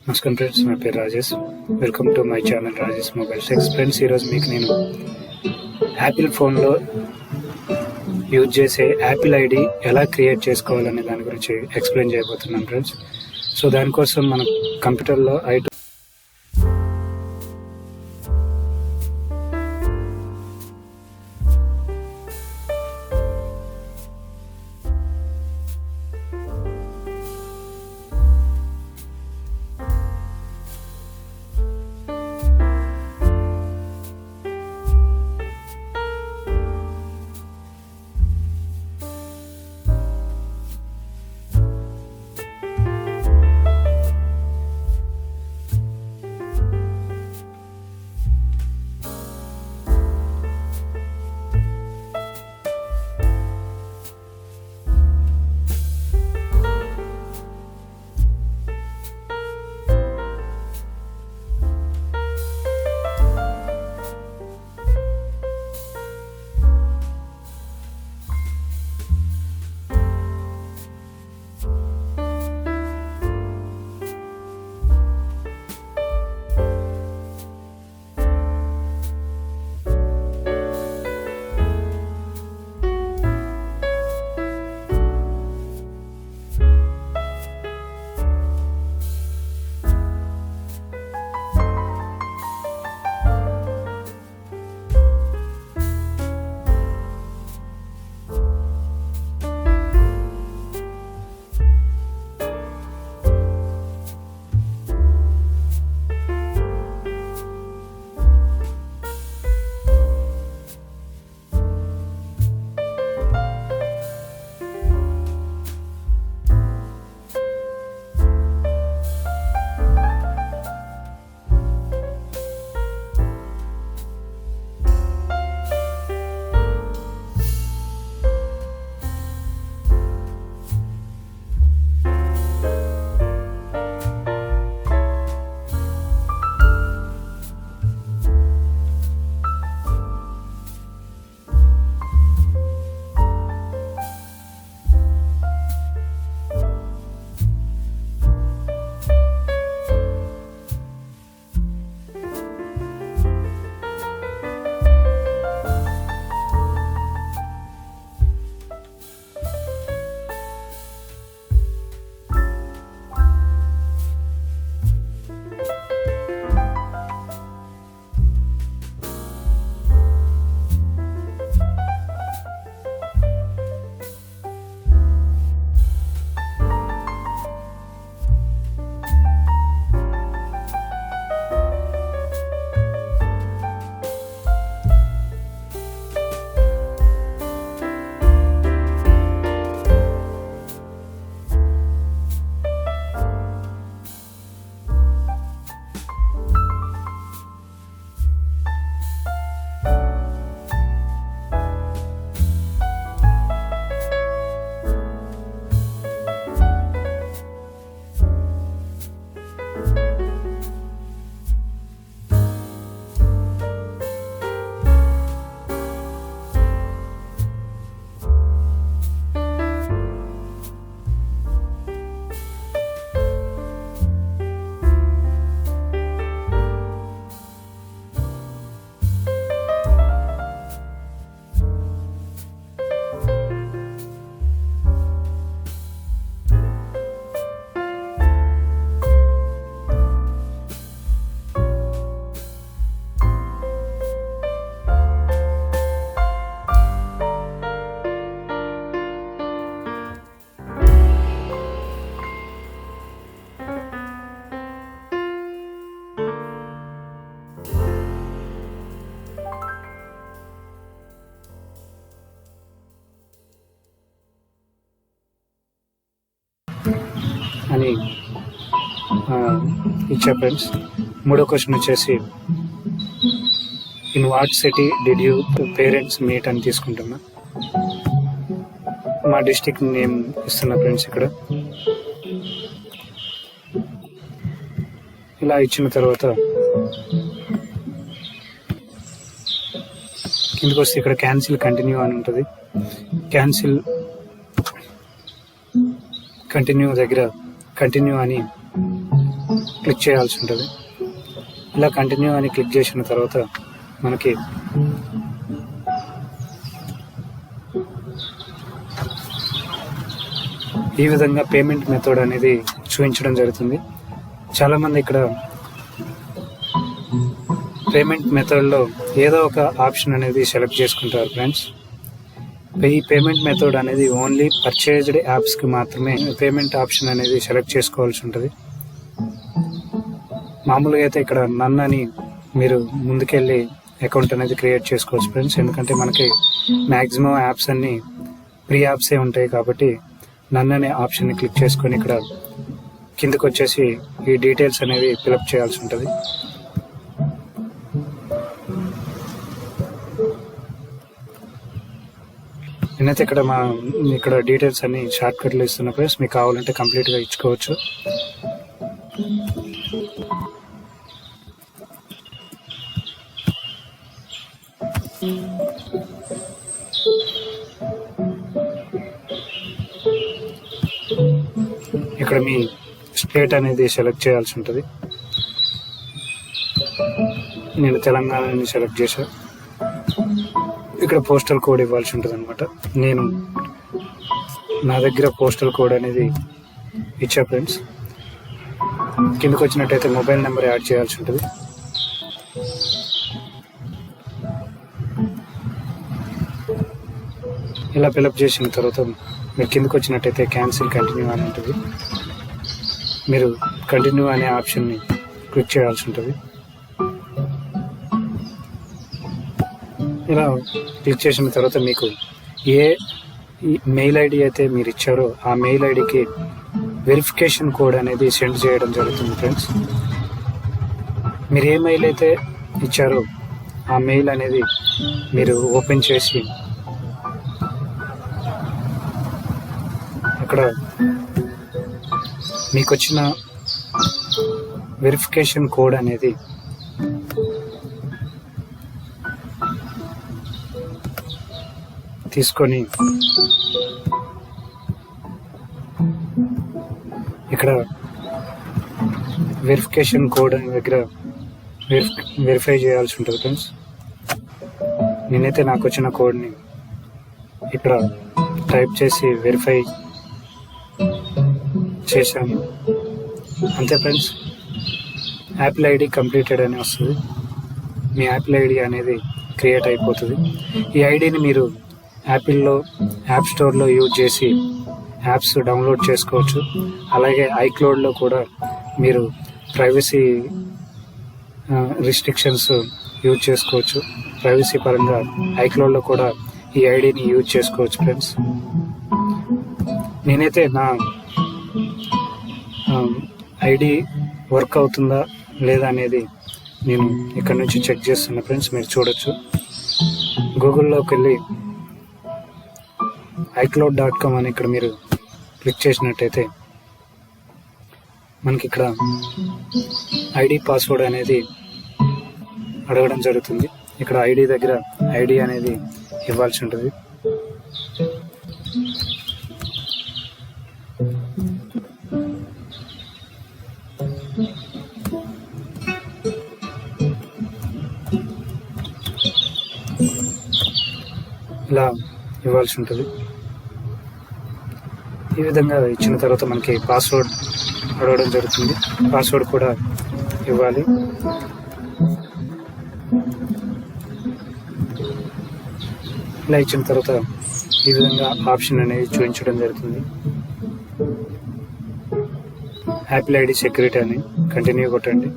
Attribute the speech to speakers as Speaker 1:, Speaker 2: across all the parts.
Speaker 1: నమస్కారం ఫ్రెండ్స్, నా పేరు Rajesh. Welcome to my channel Rajesh mobile techs. Friends, ఈరోజు మీకు నేను యాపిల్ ఫోన్లో యూజ్ చేసే యాపిల్ ఐడి ఎలా క్రియేట్ చేసుకోవాలనే దాని గురించి ఎక్స్ప్లెయిన్ చేయబోతున్నాను ఫ్రెండ్స్. సో దానికోసం మనం కంప్యూటర్లో అని ఇచ్చా ఫ్రెండ్స్. మూడో క్వశ్చన్ వచ్చేసి, in what city did you parents meet అని తీసుకుంటున్నా. మా డిస్టిక్ నేమ్ ఇస్తున్నా ఫ్రెండ్స్. ఇక్కడ ఇలా ఇచ్చిన తర్వాత కిందకి వస్తే ఇక్కడ క్యాన్సిల్ కంటిన్యూ అని ఉంటుంది. క్యాన్సిల్ కంటిన్యూ దగ్గర కంటిన్యూ అని క్లిక్ చేయాల్సి ఉంటుంది. ఇలా కంటిన్యూ అని క్లిక్ చేసిన తర్వాత మనకి ఈ విధంగా పేమెంట్ మెథడ్ అనేది చూపించడం జరుగుతుంది. చాలామంది ఇక్కడ పేమెంట్ మెథడ్లో ఏదో ఒక ఆప్షన్ అనేది సెలెక్ట్ చేసుకుంటారు ఫ్రెండ్స్. ఈ పేమెంట్ మెథడ్ అనేది ఓన్లీ పర్చేజ్డ్ యాప్స్కి మాత్రమే పేమెంట్ ఆప్షన్ అనేది సెలెక్ట్ చేసుకోవాల్సి ఉంటుంది. మామూలుగా అయితే ఇక్కడ నన్ అని మీరు ముందుకెళ్ళి అకౌంట్ అనేది క్రియేట్ చేసుకోవచ్చు ఫ్రెండ్స్. ఎందుకంటే మనకి మ్యాక్సిమం యాప్స్ అన్నీ ఫ్రీ యాప్సే ఉంటాయి కాబట్టి నన్ అనే ఆప్షన్ని క్లిక్ చేసుకొని ఇక్కడ కిందకు వచ్చేసి ఈ డీటెయిల్స్ అనేవి ఫిలప్ చేయాల్సి ఉంటుంది. నేనైతే ఇక్కడ డీటెయిల్స్ అన్ని షార్ట్ కట్లో ఇస్తున్న ఫ్రెండ్స్. మీకు కావాలంటే కంప్లీట్గా ఇచ్చుకోవచ్చు. ఇక్కడ మీ స్టేట్ అనేది సెలెక్ట్ చేయాల్సి ఉంటుంది. నేను తెలంగాణని సెలెక్ట్ చేశాను. ఇక్కడ పోస్టల్ కోడ్ ఇవ్వాల్సి ఉంటుంది అనమాట. నేను నా దగ్గర పోస్టల్ కోడ్ అనేది ఇచ్చా ఫ్రెండ్స్. కిందకు వచ్చినట్టయితే మొబైల్ నెంబర్ యాడ్ చేయాల్సి ఉంటుంది. ఇలా ఫిలప్ చేసిన తర్వాత మీరు కిందకు వచ్చినట్టయితే క్యాన్సిల్ కంటిన్యూ అని ఉంటుంది. మీరు కంటిన్యూ అనే ఆప్షన్ని క్లిక్ చేయాల్సి ఉంటుంది. ఇలా క్లిక్ చేసిన తర్వాత మీకు ఏ మెయిల్ ఐడి అయితే మీరు ఇచ్చారో ఆ మెయిల్ ఐడికి వెరిఫికేషన్ కోడ్ అనేది సెండ్ చేయడం జరుగుతుంది ఫ్రెండ్స్. మీరు ఏ మెయిల్ అయితే ఇచ్చారో ఆ మెయిల్ అనేది మీరు ఓపెన్ చేసి అక్కడ మీకు వచ్చిన వెరిఫికేషన్ కోడ్ అనేది తీసుకొని ఇక్కడ వెరిఫికేషన్ కోడ్ అనే దగ్గర వెరిఫై చేయాల్సి ఉంటుంది ఫ్రెండ్స్. నేనైతే నాకు వచ్చిన కోడ్ని ఇక్కడ టైప్ చేసి వెరిఫై చేశాను. అంతే ఫ్రెండ్స్. యాపిల్ ఐడి కంప్లీటెడ్ అని వస్తుంది. మీ యాపిల్ ఐడి అనేది క్రియేట్ అయిపోతుంది. ఈ ఐడిని మీరు యాప్ స్టోర్లో యూజ్ చేసి యాప్స్ డౌన్లోడ్ చేసుకోవచ్చు. అలాగే ఐక్లౌడ్లో కూడా మీరు ప్రైవసీ రిస్ట్రిక్షన్స్ యూజ్ చేసుకోవచ్చు. ప్రైవసీ పరంగా ఐక్లౌడ్లో కూడా ఈ ఐడిని యూజ్ చేసుకోవచ్చు ఫ్రెండ్స్. నేనైతే నా ఐడి వర్క్ అవుతుందా లేదా అనేది నేను ఇక్కడ నుంచి చెక్ చేస్తున్నా ఫ్రెండ్స్. మీరు చూడొచ్చు. గూగుల్లోకి వెళ్ళి iCloud.com అని ఇక్కడ మీరు క్లిక్ చేసినట్టయితే మనకి ఇక్కడ ఐడి పాస్వర్డ్ అనేది అడగడం జరుగుతుంది. ఇక్కడ ఐడి దగ్గర ఐడి అనేది ఇవ్వాల్సి ఉంటుంది. ఇలా ఇవ్వాల్సి ఉంటుంది. ఈ విధంగా ఇచ్చిన తర్వాత మనకి పాస్వర్డ్ అడగడం జరుగుతుంది. పాస్వర్డ్ కూడా ఇవ్వాలి. ఇలా ఇచ్చిన తర్వాత ఈ విధంగా ఆప్షన్ అనేది చూపించడం జరుగుతుంది. యాపిల్ ఐడి సెక్యూరిటీ అని కంటిన్యూ కొట్టండి.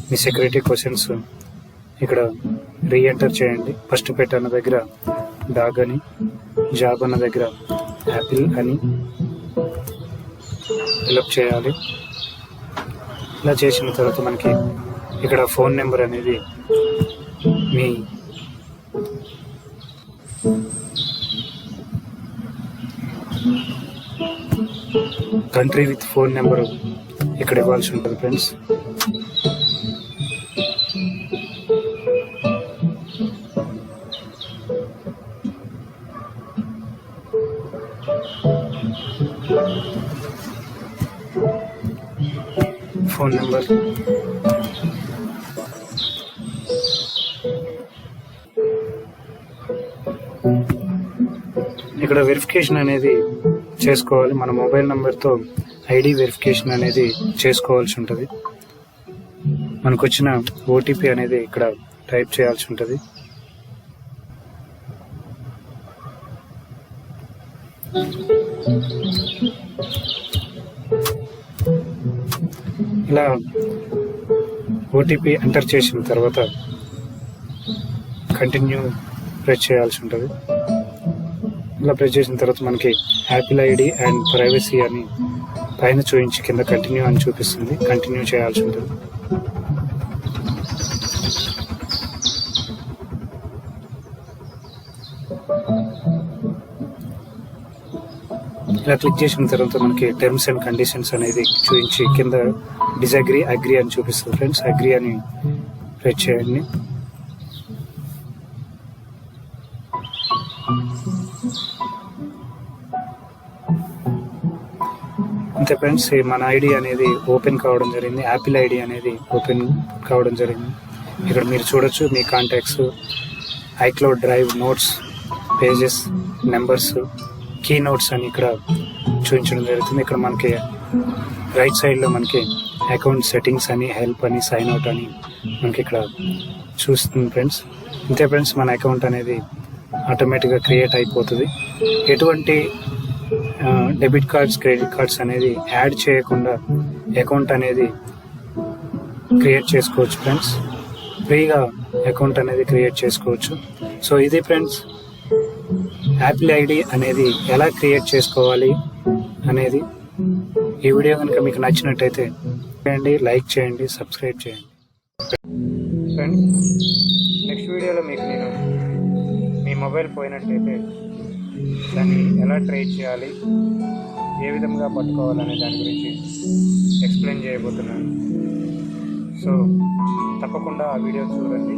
Speaker 1: మీ సెక్యూరిటీ క్వశ్చన్స్ ఇక్కడ రీఎంటర్ చేయండి. ఫస్ట్ పెట్ అన్న దగ్గర డాగ్ అని, జాబ్ అన్న దగ్గర యాపిల్ అని ఫిలప్ చేయాలి. ఇలా చేసిన తర్వాత మనకి ఇక్కడ ఫోన్ నెంబర్ అనేది మీ కంట్రీ విత్ ఫోన్ నెంబరు ఇక్కడ ఇవ్వాల్సి ఉంటుంది ఫ్రెండ్స్. ఫోన్ నెంబర్, ఇక్కడ వెరిఫికేషన్ అనేది చేసుకోవాలి. మన మొబైల్ నెంబర్తో ఐడి వెరిఫికేషన్ అనేది చేసుకోవాల్సి ఉంటుంది. మనకు వచ్చిన ఓటీపీ అనేది ఇక్కడ టైప్ చేయాల్సి ఉంటుంది. ఇలా ఓటీపీ ఎంటర్ చేసిన తర్వాత కంటిన్యూ ప్రెస్ చేయాల్సి ఉంటుంది. ఇలా ప్రెస్ చేసిన తర్వాత మనకి యాపిల్ ఐడి అండ్ ప్రైవసీ అని పైన చూపించి కింద కంటిన్యూ అని చూపిస్తుంది. కంటిన్యూ చేయాల్సి ఉంటుంది. ఇలా క్లిక్ చేసిన తర్వాత మనకి టర్మ్స్ అండ్ కండిషన్స్ అనేది చూపించి కింద డిసగ్రీ, అగ్రీ అని చూపిస్తుంది ఫ్రెండ్స్. అగ్రీ అని ప్రెస్ చేయండి. అంతే ఫ్రెండ్స్, మన ఐడి అనేది ఓపెన్ కావడం జరిగింది. యాపిల్ ఐడి అనేది ఓపెన్ కావడం జరిగింది. ఇక్కడ మీరు చూడొచ్చు మీ contacts, iCloud Drive, notes, pages, numbers, key notes అని ఇక్కడ చూపించడం జరుగుతుంది. ఇక్కడ మనకి రైట్ సైడ్లో మనకి అకౌంట్ సెట్టింగ్స్ అని, హెల్ప్ అని, సైన్ అవుట్ అని మనకి ఇక్కడ చూస్తుంది ఫ్రెండ్స్. ఇంతే ఫ్రెండ్స్, మన అకౌంట్ అనేది ఆటోమేటిక్గా క్రియేట్ అయిపోతుంది. ఎటువంటి డెబిట్ కార్డ్స్, క్రెడిట్ కార్డ్స్ అనేది యాడ్ చేయకుండా అకౌంట్ అనేది క్రియేట్ చేసుకోవచ్చు ఫ్రెండ్స్. ఫ్రీగా అకౌంట్ అనేది క్రియేట్ చేసుకోవచ్చు. సో ఇది ఫ్రెండ్స్, యాపిల్ ఐడి అనేది ఎలా క్రియేట్ చేసుకోవాలి అనేది. ఈ వీడియో కనుక మీకు నచ్చినట్టయితే చేయండి, లైక్ చేయండి, సబ్స్క్రైబ్ చేయండి ఫ్రెండ్స్. నెక్స్ట్ వీడియోలో మీకు నేను మీ మొబైల్ పోయినట్టయితే దాన్ని ఎలా ట్రేస్ చేయాలి, ఏ విధంగా పట్టుకోవాలనే దాని గురించి ఎక్స్ప్లెయిన్ చేయబోతున్నాను. సో తప్పకుండా ఆ వీడియో చూడండి.